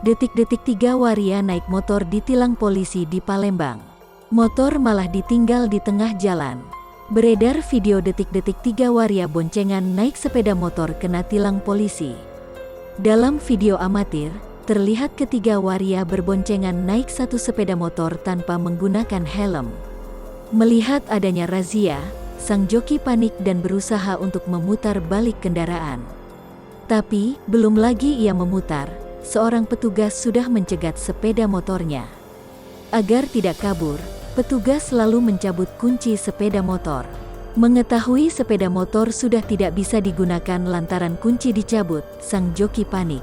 Detik-detik 3 waria naik motor ditilang polisi di Palembang. Motor malah ditinggal di tengah jalan. Beredar video detik-detik 3 waria boncengan naik sepeda motor kena tilang polisi. Dalam video amatir, terlihat ketiga waria berboncengan naik satu sepeda motor tanpa menggunakan helm. Melihat adanya razia, sang joki panik dan berusaha untuk memutar balik kendaraan. Tapi, belum lagi ia memutar, seorang petugas sudah mencegat sepeda motornya. Agar tidak kabur, petugas selalu mencabut kunci sepeda motor. Mengetahui sepeda motor sudah tidak bisa digunakan lantaran kunci dicabut, sang joki panik.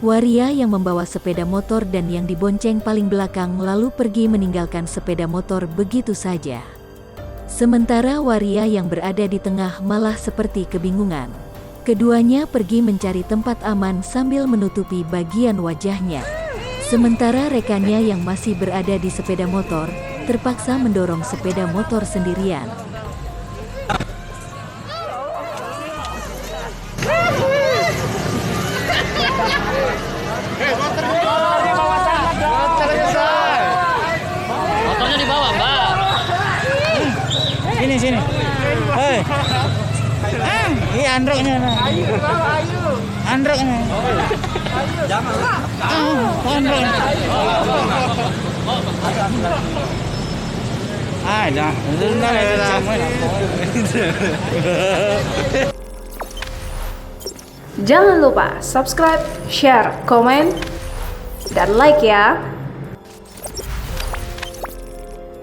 Waria yang membawa sepeda motor dan yang dibonceng paling belakang lalu pergi meninggalkan sepeda motor begitu saja. Sementara waria yang berada di tengah malah seperti kebingungan. Keduanya pergi mencari tempat aman sambil menutupi bagian wajahnya. Sementara rekannya yang masih berada di sepeda motor, terpaksa mendorong sepeda motor sendirian. Motornya dibawa, Mbak. Sini. Hei. Ini androknya. Androknya. Jangan. Androknya. Jangan lupa subscribe, share, komen, dan like ya.